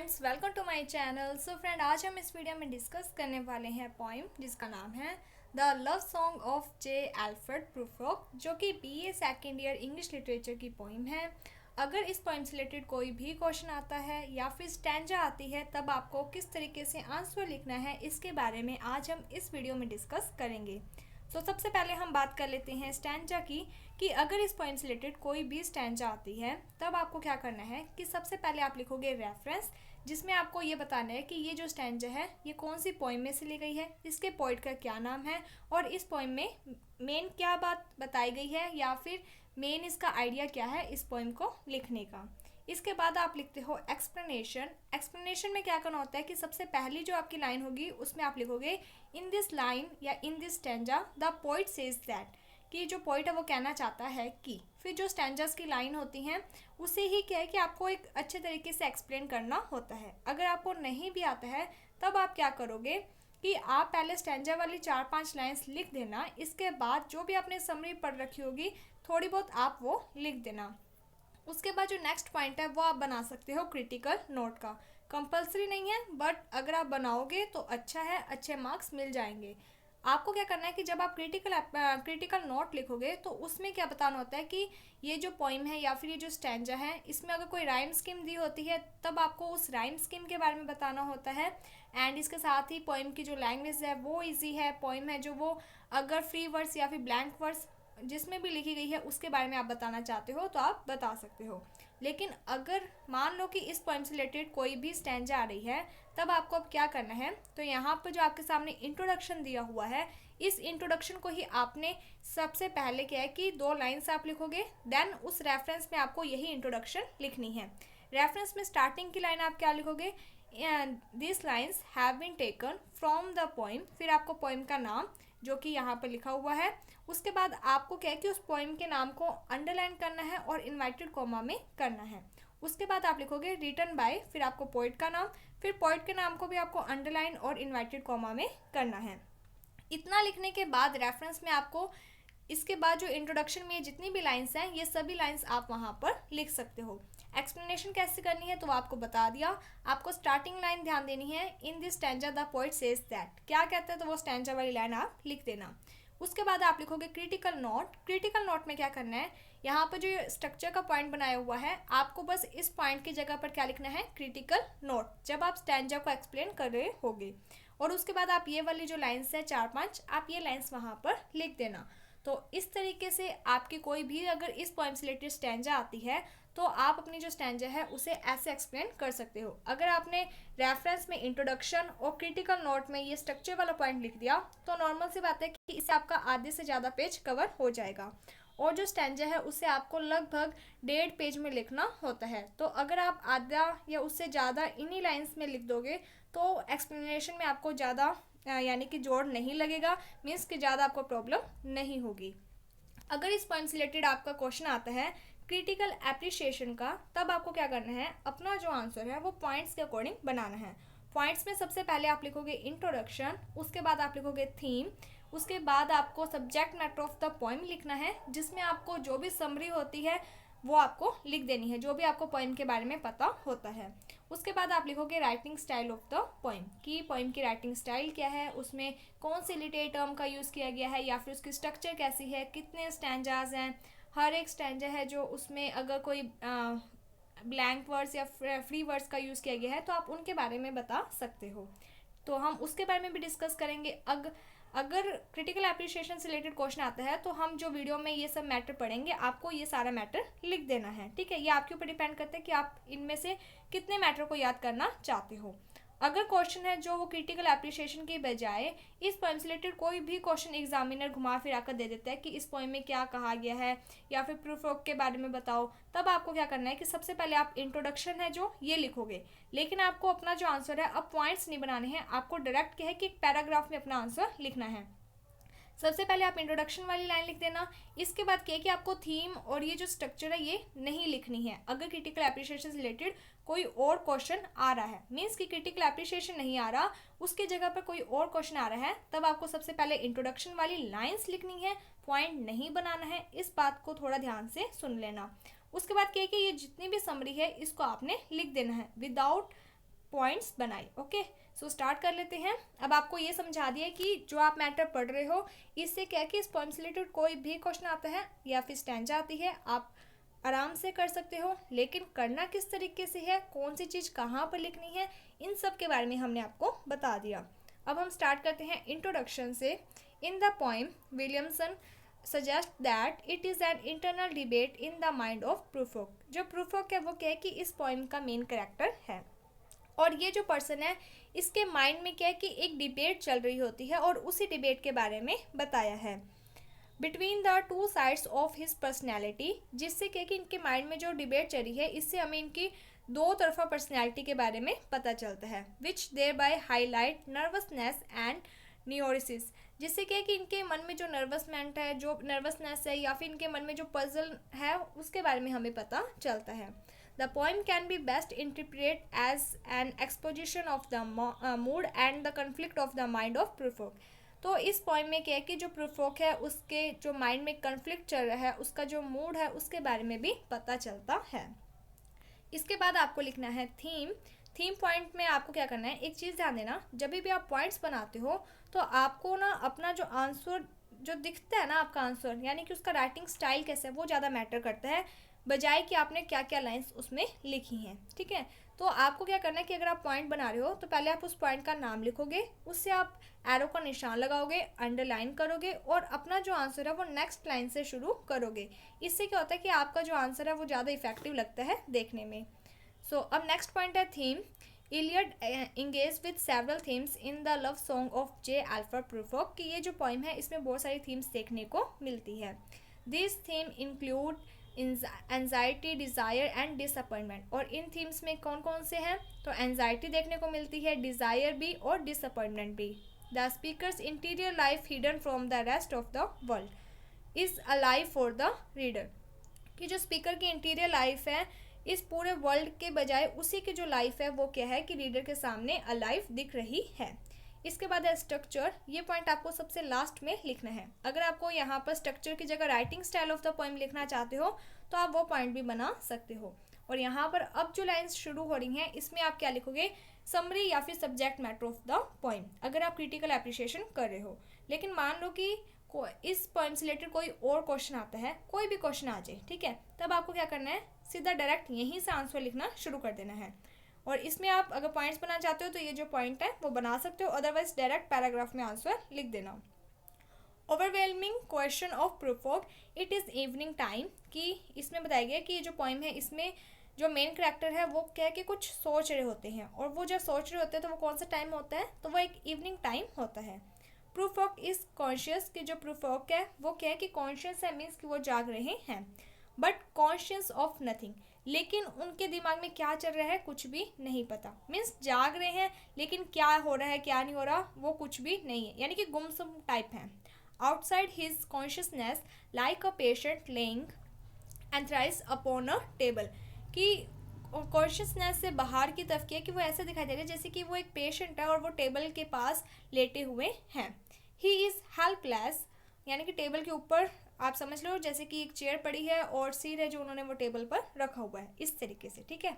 Friends, welcome to my channel. So friend, आज हम इस वीडियो में डिस्कस करने वाले हैं पोइम जिसका नाम है the love song of J Alfred Prufrock, जो कि BA second year English literature की पोइम है। अगर इस पोइम से रिलेटेड कोई भी क्वेश्चन आता है या फिर स्टैंजा आती है, तब आपको किस तरीके से आंसर लिखना है, इसके बारे में आज हम इस वीडियो में डिस्कस करेंगे। तो सबसे पहले हम बात कर लेते हैं स्टैंजा की, कि अगर इस पोइम से रिलेटेड कोई भी स्टैंजा आती है, तब आपको क्या करना है कि सबसे पहले आप लिखोगे रेफरेंस, जिसमें आपको ये बताना है कि ये जो स्टैंजा है ये कौन सी पोइम में से ली गई है, इसके पोइट का क्या नाम है और इस पोइम में मेन क्या बात बताई गई है या फिर मेन इसका आइडिया क्या है इस पोइम को लिखने का। इसके बाद आप लिखते हो एक्सप्लेनेशन। एक्सप्लेनेशन में क्या करना होता है कि सबसे पहली जो आपकी लाइन होगी उसमें आप लिखोगे इन दिस लाइन या in this stanza the poet says that, कि जो पोइट है वो कहना चाहता है कि। फिर जो स्टैंजास की लाइन होती हैं उसे ही क्या है कि आपको एक अच्छे तरीके से एक्सप्लेन करना होता है। अगर आपको नहीं भी आता है तब आप क्या करोगे कि आप पहले स्टैंजा वाली 4-5 लाइंस लिख देना, इसके बाद जो भी आपने समरी पढ़ रखी होगी थोड़ी बहुत आप वो लिख देना। उसके बाद जो नेक्स्ट पॉइंट है वो आप बना सकते हो क्रिटिकल नोट का। कंपलसरी नहीं है, बट अगर आप बनाओगे तो अच्छा है, अच्छे मार्क्स मिल जाएंगे। आपको क्या करना है कि जब आप क्रिटिकल नोट लिखोगे तो उसमें क्या बताना होता है कि ये जो पोइम है या फिर ये जो स्टैंजा है, इसमें अगर कोई राइम स्कीम दी होती है तब आपको उस राइम स्कीम के बारे में बताना होता है। एंड इसके साथ ही पोइम की जो लैंग्वेज है वो इजी है, पोइम है जो वो अगर फ्री वर्ड्स या फिर ब्लैंक वर्ड्स जिसमें भी लिखी गई है उसके बारे में आप बताना चाहते हो तो आप बता सकते हो। लेकिन अगर मान लो कि इस पोइम से रिलेटेड कोई भी स्टैंजा आ रही है, तब आपको अब क्या करना है, तो यहाँ पर जो आपके सामने इंट्रोडक्शन दिया हुआ है, इस इंट्रोडक्शन को ही आपने सबसे पहले क्या है कि 2 लाइन्स आप लिखोगे, देन उस रेफरेंस में आपको यही इंट्रोडक्शन लिखनी है। रेफरेंस में स्टार्टिंग की लाइन आप क्या लिखोगे, this lines have been taken from the poem, फिर आपको पोइम का नाम जो कि यहाँ पर लिखा हुआ है। उसके बाद आपको क्या है कि उस पोइम के नाम को अंडरलाइन करना है और इन्वर्टेड कॉमा में करना है। उसके बाद आप लिखोगे रिटन बाय, फिर आपको पोइट का नाम, फिर पोइट के नाम को भी आपको अंडरलाइन और इन्वर्टेड कॉमा में करना है। इतना लिखने के बाद रेफरेंस में आपको इसके बाद जो इंट्रोडक्शन में जितनी भी लाइंस हैं ये सभी लाइंस आप वहाँ पर लिख सकते हो। एक्सप्लेनेशन कैसे करनी है तो आपको बता दिया। आपको स्टार्टिंग लाइन ध्यान देनी है, in this stanza the poet says that, क्या कहते हैं तो वो स्टैंजा वाली लाइन आप लिख देना। उसके बाद आप लिखोगे क्रिटिकल नोट। क्रिटिकल नोट में क्या करना है, यहाँ पर जो स्ट्रक्चर का पॉइंट बनाया हुआ है आपको बस इस पॉइंट की जगह पर क्या लिखना है, क्रिटिकल नोट, जब आप स्टैंजा को एक्सप्लेन कर रहे होगे। और उसके बाद आप ये वाली जो लाइन्स है 4-5 आप ये लाइन्स वहाँ पर लिख देना। तो इस तरीके से आपकी कोई भी अगर इस पोएम से रिलेटेड स्टैंजा आती है तो आप अपनी जो स्टैंजा है उसे ऐसे एक्सप्लेन कर सकते हो। अगर आपने रेफरेंस में इंट्रोडक्शन और क्रिटिकल नोट में ये स्ट्रक्चर वाला पॉइंट लिख दिया तो नॉर्मल सी बात है कि इससे आपका आधे से ज़्यादा पेज कवर हो जाएगा। और जो स्टैंजा है उसे आपको लगभग 1.5 पेज में लिखना होता है। तो अगर आप आधा या उससे ज़्यादा इन्हीं लाइन्स में लिख दोगे तो एक्सप्लेनेशन में आपको ज़्यादा यानी कि जोड़ नहीं लगेगा, मीन्स कि ज़्यादा आपको प्रॉब्लम नहीं होगी। अगर इस पॉइंट से रिलेटेड आपका क्वेश्चन आता है क्रिटिकल एप्रिशिएशन का, तब आपको क्या करना है, अपना जो आंसर है वो पॉइंट्स के अकॉर्डिंग बनाना है। पॉइंट्स में सबसे पहले आप लिखोगे इंट्रोडक्शन, उसके बाद आप लिखोगे थीम, उसके बाद आपको subject matter of the poem लिखना है, जिसमें आपको जो भी समरी होती है वो आपको लिख देनी है, जो भी आपको पोइम के बारे में पता होता है। उसके बाद आप लिखोगे writing style of the poem, कि पोइम की राइटिंग स्टाइल क्या है, उसमें कौन से लिटरेरी टर्म का यूज़ किया गया है या फिर उसकी स्ट्रक्चर कैसी है, कितने स्टैंजाज हैं, हर एक स्टैंजा है जो उसमें अगर कोई ब्लैंक वर्ड्स या फ्री वर्ड्स का यूज़ किया गया है तो आप उनके बारे में बता सकते हो। तो हम उसके बारे में भी डिस्कस करेंगे। अगर क्रिटिकल एप्रिशिएशन से रिलेटेड क्वेश्चन आता है तो हम जो वीडियो में ये सब मैटर पढ़ेंगे आपको ये सारा मैटर लिख देना है, ठीक है। ये आपके ऊपर डिपेंड करता है कि आप इनमें से कितने मैटर को याद करना चाहते हो। अगर क्वेश्चन है जो वो क्रिटिकल एप्रिशिएशन के बजाय इस पोएम से रिलेटेड कोई भी क्वेश्चन एग्जामिनर घुमा फिरा कर दे देता है कि इस पोएम में क्या कहा गया है या फिर प्रूफॉक के बारे में बताओ, तब आपको क्या करना है कि सबसे पहले आप इंट्रोडक्शन है जो ये लिखोगे, लेकिन आपको अपना जो आंसर है अब पॉइंट्स नहीं बनाने हैं, आपको डायरेक्ट क्या है कि एक पैराग्राफ में अपना आंसर लिखना है। सबसे पहले आप इंट्रोडक्शन वाली लाइन लिख देना। इसके बाद क्या है कि आपको थीम और ये जो स्ट्रक्चर है ये नहीं लिखनी है। अगर क्रिटिकल एप्रिशिएशन से रिलेटेड कोई और क्वेश्चन आ रहा है, मीन्स कि क्रिटिकल एप्रिशिएशन नहीं आ रहा, उसके जगह पर कोई और क्वेश्चन आ रहा है, तब आपको सबसे पहले इंट्रोडक्शन वाली लाइन्स लिखनी है, पॉइंट नहीं बनाना है। इस बात को थोड़ा ध्यान से सुन लेना। उसके बाद क्या है कि ये जितनी भी समरी है इसको आपने लिख देना है विदाउट पॉइंट्स बनाए। ओके, सो स्टार्ट कर लेते हैं। अब आपको ये समझा दिया कि जो आप मैटर पढ़ रहे हो इससे क्या है कि इस पोएम से रिलेटेड कोई भी क्वेश्चन आता है या फिर स्टैंजा आती है, आप आराम से कर सकते हो, लेकिन करना किस तरीके से है, कौन सी चीज़ कहाँ पर लिखनी है, इन सब के बारे में हमने आपको बता दिया। अब हम स्टार्ट करते हैं इंट्रोडक्शन से। In the poem Williamson suggest that it is an internal debate in the mind of Prufrock. जो प्रूफोक है वो क्या है कि इस पोएम का मेन कैरेक्टर है, और ये जो पर्सन है इसके माइंड में क्या है कि एक डिबेट चल रही होती है और उसी डिबेट के बारे में बताया है between the two sides of his personality, जिससे क्या कि इनके माइंड में जो डिबेट चली है इससे हमें इनकी दो तरफा पर्सनैलिटी के बारे में पता चलता है, which thereby highlight nervousness and neurosis, जिससे क्या है कि इनके मन में जो नर्वसमेंट है, जो नर्वसनेस है, या फिर इनके मन में जो पजल है उसके बारे में हमें पता चलता है। The poem can be best interpret as an exposition of the mood and the conflict of the mind of Prufrock. तो इस पोएम में क्या है कि जो प्रूफोक है उसके जो माइंड में कन्फ्लिक्ट चल रहा है, उसका जो मूड है उसके बारे में भी पता चलता है। इसके बाद आपको लिखना है थीम। थीम पॉइंट में आपको क्या करना है, एक चीज़ ध्यान देना, जब भी आप पॉइंट्स बनाते हो तो आपको ना अपना जो आंसर जो दिखता है ना, आपका आंसर यानी कि उसका राइटिंग स्टाइल कैसा है वो ज़्यादा मैटर करता है, बजाय कि आपने क्या क्या लाइंस उसमें लिखी हैं। ठीक है, तो आपको क्या करना है कि अगर आप पॉइंट बना रहे हो तो पहले आप उस पॉइंट का नाम लिखोगे, उससे आप एरो का निशान लगाओगे, अंडरलाइन करोगे और अपना जो आंसर है वो नेक्स्ट लाइन से शुरू करोगे। इससे क्या होता है कि आपका जो आंसर है वो ज़्यादा इफेक्टिव लगता है देखने में। सो अब नेक्स्ट पॉइंट है theme. Eliot engage with several themes in the love song of J Alfred Prufrock, कि ये जो पॉइम है इसमें बहुत सारी थीम्स देखने को मिलती है। This theme include anxiety, desire and disappointment, और इन थीम्स में कौन कौन से हैं, तो एंजाइटी देखने को मिलती है, डिज़ायर भी और डिसअपॉइंटमेंट भी। The speakers interior life hidden from the rest of the world is alive for the reader, कि जो स्पीकर की इंटीरियर लाइफ है इस पूरे वर्ल्ड के बजाय उसी की जो लाइफ है वो क्या है कि रीडर के सामने अलाइव दिख रही है। इसके बाद है स्ट्रक्चर। ये पॉइंट आपको सबसे लास्ट में लिखना है। अगर आपको यहाँ पर स्ट्रक्चर की जगह writing style of the poem लिखना चाहते हो तो आप वो पॉइंट भी बना सकते हो। और यहाँ पर अब जो लाइन्स शुरू हो रही हैं इसमें आप क्या लिखोगे, समरी या फिर subject matter of the poem, अगर आप क्रिटिकल एप्रिशिएशन कर रहे हो। लेकिन मान लो कि इस पोएम से रिलेटेड कोई और क्वेश्चन आता है, कोई भी क्वेश्चन आ जाए, ठीक है, तब आपको क्या करना है, सीधा डायरेक्ट यहीं से आंसर लिखना शुरू कर देना है। और इसमें आप अगर पॉइंट्स बनाना चाहते हो तो ये जो पॉइंट है वो बना सकते हो, अदरवाइज डायरेक्ट पैराग्राफ में आंसर लिख देना। Overwhelming question of Prufrock, it is evening time, कि इसमें बताया गया कि ये जो पॉइम है इसमें जो मेन कैरेक्टर है वो क्या है कि कुछ सोच रहे होते हैं, और वो जब सोच रहे होते हैं तो वो कौन सा टाइम होता है, तो वो एक इवनिंग टाइम होता है। प्रूफोक इज कॉन्शियस, कि जो प्रूफोक है वो क्या है कि कॉन्शियस है, मीन्स कि वो जाग रहे हैं, बट कॉन्शियस ऑफ नथिंग, लेकिन उनके दिमाग में क्या चल रहा है कुछ भी नहीं पता। मीन्स जाग रहे हैं लेकिन क्या हो रहा है क्या नहीं हो रहा वो कुछ भी नहीं है, यानी कि गुमसुम टाइप हैं। Outside his consciousness like a patient lying etherised upon a table, कि कॉन्शियसनेस से बाहर की तरफ किया कि वो ऐसे दिखाई दे रहा है जैसे कि वो एक पेशेंट है और वो टेबल के पास लेटे हुए हैं। ही इज़ हेल्पलेस, यानी कि टेबल के ऊपर आप समझ लो जैसे कि एक चेयर पड़ी है और सिर है जो उन्होंने वो टेबल पर रखा हुआ है, इस तरीके से। ठीक है,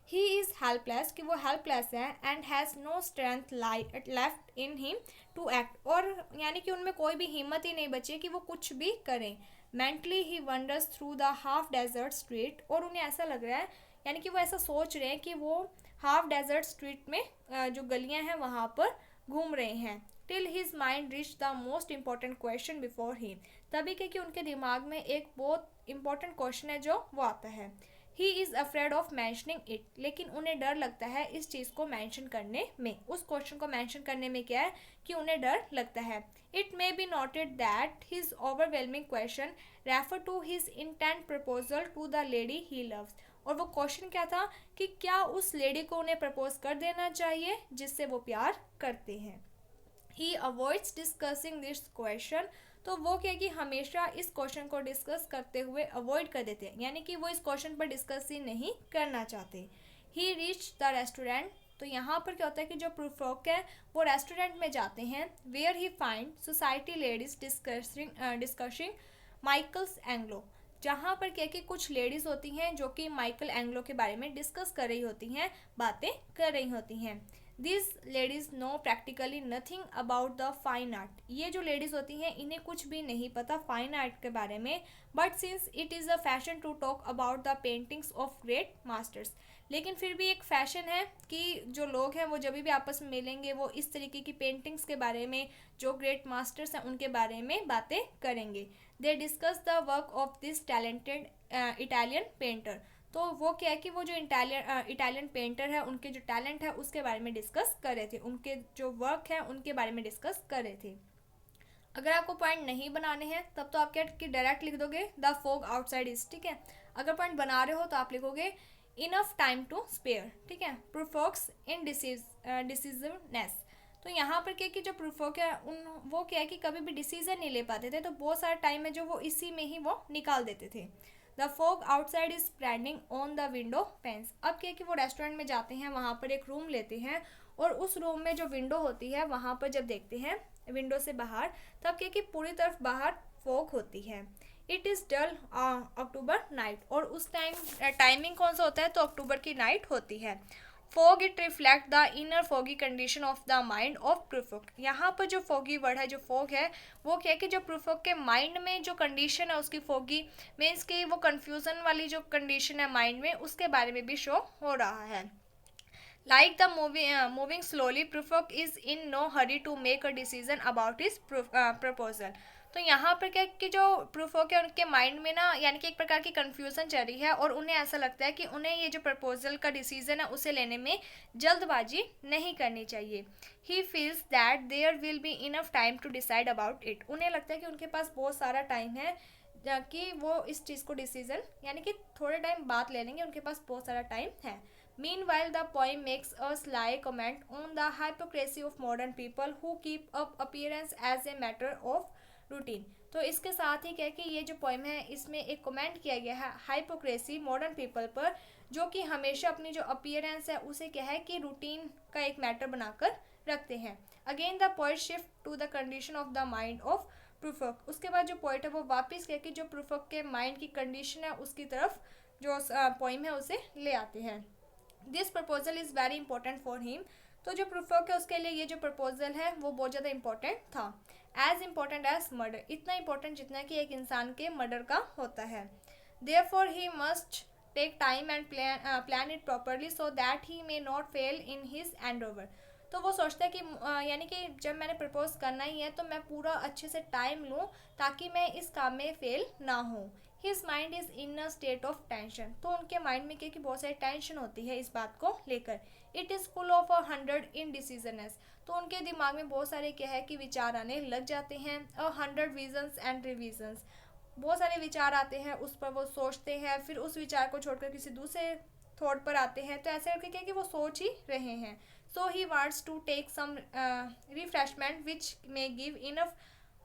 ही इज़ हेल्पलेस, कि वो हेल्पलेस है, and has no strength left in him to act, और यानी कि उनमें कोई भी हिम्मत ही नहीं बची कि वो कुछ भी करें। मेंटली ही wanders through the half desert street, और उन्हें ऐसा लग रहा है, यानी कि वो ऐसा सोच रहे हैं कि वो हाफ डेजर्ट स्ट्रीट में जो गलियां हैं वहाँ पर घूम रहे हैं। Till his mind reach the most important question before him, तभी कि उनके दिमाग में एक बहुत इंपॉर्टेंट क्वेश्चन है जो वो आता है। He is afraid of mentioning it, लेकिन उन्हें डर लगता है इस चीज़ को मैंशन करने में, उस क्वेश्चन को मैंशन करने में क्या है कि उन्हें डर लगता है। It may be noted that his overwhelming question refer to his intent proposal to the lady he loves, और वो क्वेश्चन क्या था कि क्या उस लेडी को उन्हें प्रपोज कर देना चाहिए जिससे वो प्यार करते हैं। ही अवॉइड्स डिस्कसिंग दिस क्वेश्चन, तो वो क्या कि हमेशा इस क्वेश्चन को डिस्कस करते हुए अवॉइड कर देते हैं, यानी कि वो इस क्वेश्चन पर डिस्कस ही नहीं करना चाहते। ही रीच द रेस्टोरेंट, तो यहाँ पर क्या होता है कि जो प्रूफोक है वो रेस्टोरेंट में जाते हैं, where he find society ladies discussing Michelangelo, जहाँ पर क्या कि कुछ लेडीज़ होती हैं जो कि माइकल एंग्लो के बारे में डिस्कस कर रही होती हैं, बातें कर रही होती हैं। This ladies know practically nothing about the fine art. ये जो लेडीज़ होती हैं इन्हें कुछ भी नहीं पता फाइन आर्ट के बारे में, but since it is a fashion to talk about the paintings of great masters. लेकिन फिर भी एक फ़ैशन है कि जो लोग हैं वो जब भी आपस में मिलेंगे वो इस तरीके की पेंटिंग्स के बारे में, जो ग्रेट मास्टर्स हैं उनके बारे में बातें करेंगे। They discuss the work of this talented Italian painter. तो वो क्या है कि वो जो इटालियन पेंटर है उनके जो टैलेंट है उसके बारे में डिस्कस कर रहे थे, उनके जो वर्क है उनके बारे में डिस्कस कर रहे थे। अगर आपको पॉइंट नहीं बनाने हैं तब तो आप क्या कि डायरेक्ट लिख दोगे द फोग आउटसाइड इज, ठीक है। अगर पॉइंट बना रहे हो तो आप लिखोगे इनफ टाइम टू स्पेयर, ठीक है। प्रूफोक्स इन डिसीजनेस। तो यहाँ पर क्या कि जो प्रूफोक है वो क्या है कि कभी भी डिसीजन नहीं ले पाते थे, तो बहुत सारा टाइम है जो वो इसी में ही वो निकाल देते थे। The fog outside is spreading on the window panes. अब क्या कि वो रेस्टोरेंट में जाते हैं, वहाँ पर एक रूम लेते हैं और उस रूम में जो विंडो होती है वहाँ पर जब देखते हैं विंडो से बाहर, तब क्या कि पूरी तरफ बाहर फॉग होती है। It is dull October night. और उस टाइमिंग कौन सा होता है, तो अक्टूबर की नाइट होती है। Fog it reflect the inner foggy condition of the mind of Prufrock. यहाँ पर जो फॉगी वर्ड है, जो फॉग है, वो क्या है कि जो प्रूफोक के माइंड में जो कंडीशन है उसकी फॉगी मीन्स कि वो कन्फ्यूज़न वाली जो कंडीशन है माइंड में, उसके बारे में भी शो हो रहा है। Like the moving slowly, Prufrock is in no hurry to make a decision about his proposal. तो यहाँ पर क्या कि जो प्रूफोक है उनके माइंड में ना यानी कि एक प्रकार की कन्फ्यूज़न चल रही है और उन्हें ऐसा लगता है कि उन्हें ये जो प्रपोजल का डिसीजन है उसे लेने में जल्दबाजी नहीं करनी चाहिए। He feels that there will be enough time to decide about it. उन्हें लगता है कि उनके पास बहुत सारा टाइम है कि वो इस चीज़ को डिसीजन यानी कि थोड़े टाइम बाद ले लेंगे, उनके पास बहुत सारा टाइम है। Meanwhile, the poem makes a sly comment on the hypocrisy of modern people who keep up appearance as a matter of routine. तो इसके साथ ही क्या कि ये जो पोइम है इसमें एक कमेंट किया गया है हाइपोक्रेसी मॉडर्न पीपल पर, जो कि हमेशा अपनी जो अपीयरेंस है उसे क्या है कि रूटीन का एक मैटर बनाकर रखते हैं। Again the poet shift to the condition of the mind of Prufrock. उसके बाद जो पोइट है वो वापस क्या कि जो प्रूफोक के माइंड की कंडीशन है उसकी तरफ जो पोइम है उसे ले आते हैं। This proposal is very important for him. तो जो प्रूफोक है उसके लिए ये जो प्रपोजल है वो बहुत ज़्यादा इंपॉर्टेंट था। एज इम्पॉर्टेंट एज मर्डर, इतना इंपॉर्टेंट जितना कि एक इंसान के मर्डर का होता है। Therefore he must take time and plan it properly so that he may not fail in his endeavour. तो वो सोचता है कि यानी कि जब मैंने प्रपोज करना ही है तो मैं पूरा अच्छे से टाइम लूँ ताकि मैं इस काम में फेल ना हूँ। His mind is in a state of tension. तो उनके माइंड में क्या कि बहुत सारी टेंशन होती है इस बात को लेकर। It is full of 100 इनडिसीजननेस। तो उनके दिमाग में बहुत सारे क्या है कि विचार आने लग जाते हैं। 100 विजन्स एंड रिविजन्स, बहुत सारे विचार आते हैं, उस पर वो सोचते हैं, फिर उस विचार को छोड़कर किसी दूसरे थॉट पर आते हैं। तो ऐसे करके क्या कि वो सोच ही रहे हैं। So he wants to take some refreshment which may give enough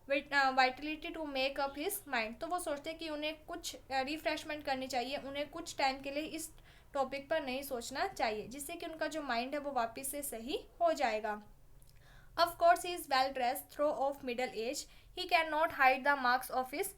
vitality to make up his mind. तो वो सोचते हैं कि उन्हें कुछ रिफ्रेशमेंट करनी चाहिए, उन्हें कुछ टाइम के लिए इस टॉपिक पर नहीं सोचना चाहिए, जिससे कि उनका जो माइंड है वो वापस से सही हो जाएगा। Of course, he is well dressed, though of middle age. He cannot hide the marks of his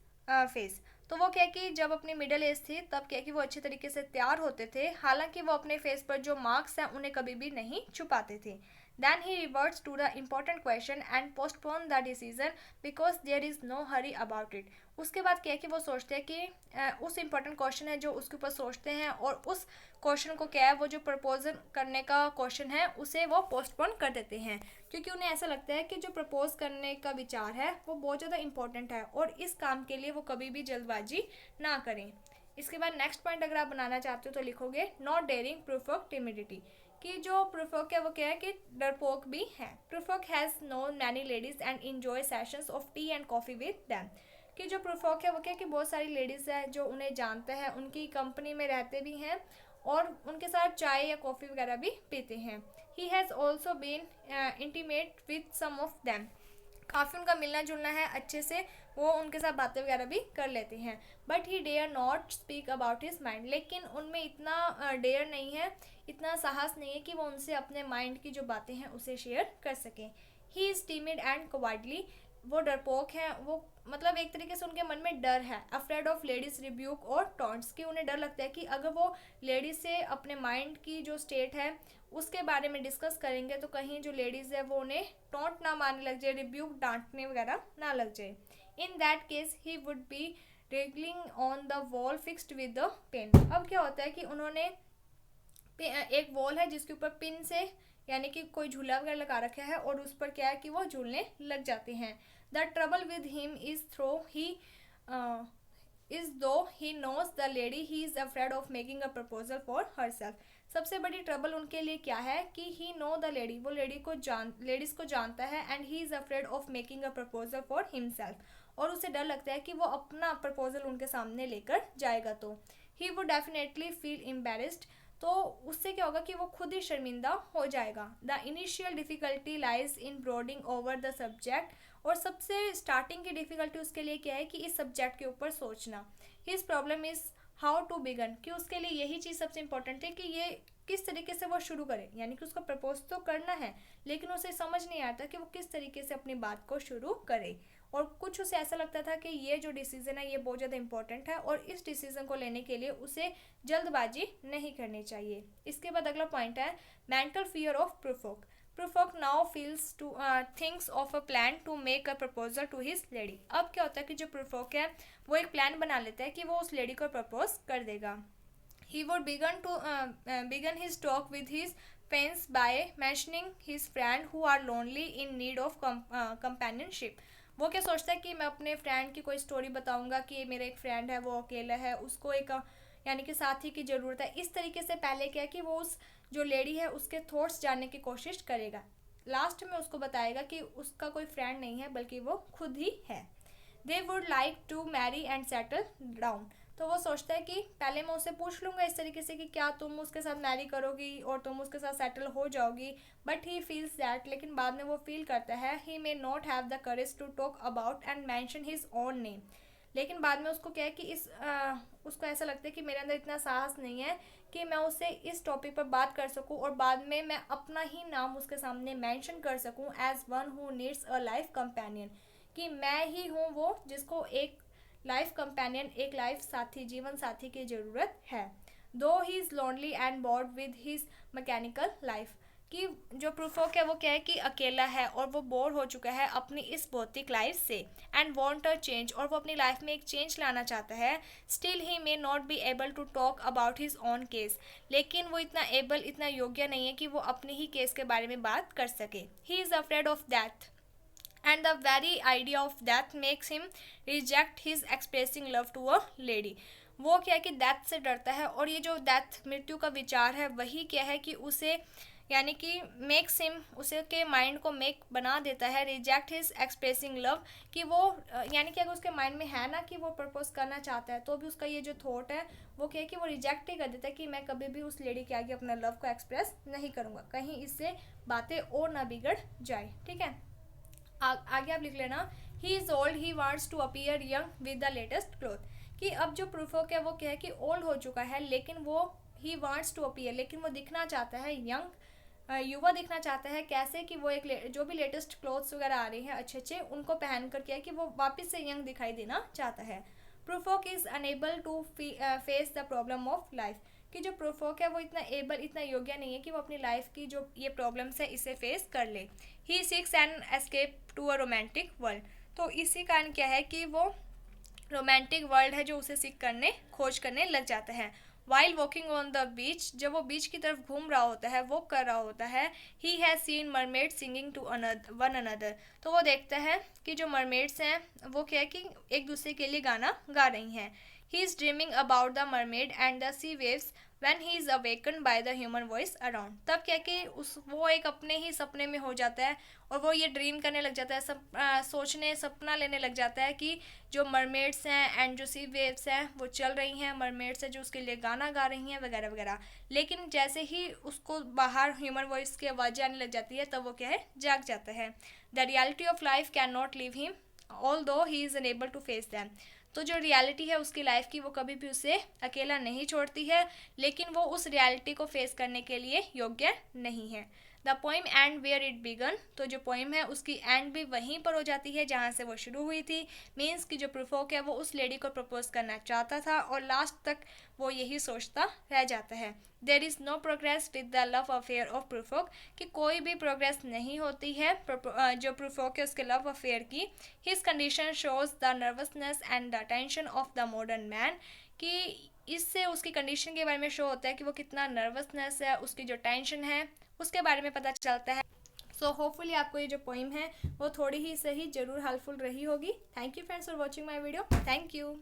face. तो वो क्या कि जब अपनी मिडिल एज थी तब क्या कि वो अच्छे तरीके से तैयार होते थे, हालांकि वो अपने फेस पर जो मार्क्स हैं उन्हें कभी भी नहीं छुपाते थे। Then he reverts to the important question and postpone the decision because there is no hurry about it. उसके बाद क्या है कि वो सोचते हैं कि उस इम्पोर्टेंट क्वेश्चन है जो उसके ऊपर सोचते हैं और उस क्वेश्चन को क्या है वो जो प्रपोजल करने का क्वेश्चन है उसे वो पोस्टपोन कर देते हैं, क्योंकि उन्हें ऐसा लगता है कि जो प्रपोज करने का विचार है वो बहुत ज़्यादा इंपॉर्टेंट है और इस काम के लिए वो कभी भी जल्दबाजी ना करें। इसके बाद नेक्स्ट पॉइंट अगर आप बनाना चाहते हो तो लिखोगे नॉट डेयरिंग प्रूफोक टिमिडिटी, कि जो प्रूफोक है वो क्या है कि डरपोक भी है। Prufrock has known many ladies and enjoy sessions of tea and coffee with them, कि जो प्रूफोक है वो क्या है कि बहुत सारी लेडीज़ है जो उन्हें जानते हैं, उनकी कंपनी में रहते भी हैं और उनके साथ चाय या कॉफ़ी वगैरह भी पीते हैं। He has also been intimate with some of them, काफ़ी उनका मिलना जुलना है अच्छे से, वो उनके साथ बातें वगैरह भी कर लेते हैं। But he dare not speak about his mind, लेकिन उनमें इतना डेयर नहीं है, इतना साहस नहीं है कि वो उनसे अपने माइंड की जो बातें हैं उसे शेयर कर सकें। ही इज़ टीमिड एंड कवार्डली, वो डरपोक हैं, वो मतलब एक तरीके से उनके मन में डर है, अफ्रेड ऑफ लेडीज रिब्यूक और टॉन्ट्स, की उन्हें डर लगता है कि अगर वो लेडीज से अपने माइंड की जो स्टेट है उसके बारे में डिस्कस करेंगे तो कहीं जो लेडीज़ है वो उन्हें टॉन्ट ना मारने लग जाए, रिब्यूक डांटने वगैरह ना लग जाए। In that case he would be wriggling on the wall fixed with the pen. अब क्या होता है कि उन्होंने एक वॉल है जिसके ऊपर पिन से यानी कि कोई झूला वगैरह लगा रखा है और उस पर क्या है कि वो झूलने लग जाते हैं। The trouble with him is though he is though he knows the lady he is afraid of making a proposal for herself. सबसे बड़ी ट्रबल उनके लिए क्या है कि ही नो द लेडी, वो लेडीज को जानता है, and he is afraid of making a proposal for himself, और उसे डर लगता है कि वो अपना प्रपोजल उनके सामने लेकर जाएगा तो he would definitely feel embarrassed, तो उससे क्या होगा कि वो खुद ही शर्मिंदा हो जाएगा। The initial difficulty lies in brooding over the subject, और सबसे स्टार्टिंग की डिफ़िकल्टी उसके लिए क्या है कि इस सब्जेक्ट के ऊपर सोचना। His problem is how to begin, कि उसके लिए यही चीज़ सबसे इंपॉर्टेंट है कि ये किस तरीके से वो शुरू करे, यानी कि उसको प्रपोज तो करना है लेकिन उसे समझ नहीं आता कि वो किस तरीके से अपनी बात को शुरू करे, और कुछ उसे ऐसा लगता था कि ये जो डिसीज़न है ये बहुत ज़्यादा इंपॉर्टेंट है और इस डिसीज़न को लेने के लिए उसे जल्दबाजी नहीं करनी चाहिए। इसके बाद अगला पॉइंट है mental fear of Prufrock. Prufrock now feels to thinks of a plan to make a proposal to his lady. अब क्या होता है कि जो प्रूफोक है वो एक प्लान बना लेता है कि वो उस लेडी को प्रपोज कर देगा। He would begin his talk with his friends by mentioning his friend who are lonely in need of companionship. वो क्या सोचता है कि मैं अपने फ्रेंड की कोई स्टोरी बताऊंगा कि मेरा एक फ्रेंड है वो अकेला है, उसको एक यानी कि साथी की ज़रूरत है। इस तरीके से पहले क्या है कि वो उस जो लेडी है उसके थॉट्स जानने की कोशिश करेगा, लास्ट में उसको बताएगा कि उसका कोई फ्रेंड नहीं है बल्कि वो खुद ही है। They would like to marry and settle down, तो वो सोचता है कि पहले मैं उससे पूछ लूँगा इस तरीके से कि क्या तुम उसके साथ मैरी करोगी और तुम उसके साथ सेटल हो जाओगी, बट ही फील्स दैट, लेकिन बाद में वो फील करता है he may not have the courage to talk about and mention his own name, लेकिन बाद में उसको क्या है कि उसको ऐसा लगता है कि मेरे अंदर इतना साहस नहीं है कि मैं उससे इस टॉपिक पर बात कर सकूं और बाद में मैं अपना ही नाम उसके सामने मेंशन कर सकूं as one who needs a life companion, कि मैं ही हूँ वो जिसको एक लाइफ कंपेनियन, एक लाइफ साथी, जीवन साथी की ज़रूरत है। दो he is lonely and board with his mechanical life, कि जो प्रूफोक है वो क्या है कि अकेला है और वो बोर हो चुका है अपनी इस भौतिक लाइफ से, एंड वॉन्ट अ चेंज, और वो अपनी लाइफ में एक चेंज लाना चाहता है। Still he may not be able to talk about his own case, लेकिन वो इतना योग्य नहीं है कि वो अपने ही केस के बारे में बात कर सके। He is afraid of death and the very idea of death makes him reject his expressing love to a lady। वो क्या है कि डेथ से डरता है, और ये जो डेथ मृत्यु का विचार है वही क्या है कि उसे यानी कि मेक्स हिम, उसे के माइंड को मेक बना देता है रिजेक्ट हिज एक्सप्रेसिंग लव, कि वो यानी कि अगर उसके माइंड में है ना कि वो प्रपोज करना चाहता है तो भी उसका ये जो थॉट है वो क्या है कि वो रिजेक्ट ही कर देता है कि मैं कभी भी उस लेडी के आगे अपना लव को एक्सप्रेस नहीं करूँगा, कहीं इससे बातें और ना बिगड़ जाए। ठीक है, आगे आप लिख लेना he is old he wants to appear young with the latest cloth, कि अब जो प्रूफोक है वो क्या है कि ओल्ड हो चुका है लेकिन वो ही वांट्स टू अपीयर, लेकिन वो दिखना चाहता है यंग, युवा दिखना चाहता है। कैसे कि वो एक जो भी लेटेस्ट क्लोथ्स वगैरह आ रही हैं अच्छे अच्छे उनको पहन कर क्या है कि वो वापस से यंग दिखाई देना चाहता है। Prufrock is unable to face the problem of life, कि जो प्रोफोक है वो इतना योग्य नहीं है कि वो अपनी लाइफ की जो ये प्रॉब्लम्स है इसे फेस कर ले। He seeks an escape to a romantic world, तो इसी कारण क्या है कि वो रोमांटिक वर्ल्ड है जो उसे खोज करने लग जाता है। While walking on the beach, जब वो बीच की तरफ घूम रहा होता है, वॉक कर रहा होता है, he has seen mermaid singing to one another, तो वो देखता है कि जो मरमेड्स हैं वो क्या है कि एक दूसरे के लिए गाना गा रही हैं। He is dreaming about the mermaid and the sea waves when he is awaken by the human voice around, तब क्या कि वो एक अपने ही सपने में हो जाता है और वो ये ड्रीम करने लग जाता है, सपना लेने लग जाता है कि जो मरमेड्स हैं एंड जो सी वेव्स हैं वो चल रही हैं, मरमेड्स हैं जो उसके लिए गाना गा रही हैं वगैरह वगैरह। लेकिन जैसे ही उसको बाहर ह्यूमन वॉइस की आवाज़ें आने लग जाती है तब वो क्या है जाग जाता है। The reality of life can not leave him although he is unable to face them, तो जो रियलिटी है उसकी लाइफ की वो कभी भी उसे अकेला नहीं छोड़ती है, लेकिन वो उस रियलिटी को फेस करने के लिए योग्य नहीं है। The poem end where it began, तो जो पोइम है उसकी एंड भी वहीं पर हो जाती है जहाँ से वो शुरू हुई थी। मीन्स कि जो प्रूफोक है वो उस लेडी को प्रपोज करना चाहता था और लास्ट तक वो यही सोचता रह जाता है। There is no progress with the love affair of Prufrock, कि कोई भी प्रोग्रेस नहीं होती है जो प्रूफोक है उसके लव अफेयर की। His condition shows the nervousness and the tension of the modern man, कि इससे उसकी कंडीशन के बारे में शो होता है कि वो कितना नर्वसनेस है, उसकी जो टेंशन है उसके बारे में पता चलता है। सो होपफुली आपको ये जो पोइम है वो थोड़ी ही सही ज़रूर हेल्पफुल रही होगी। Thank you friends for watching my video. Thank you.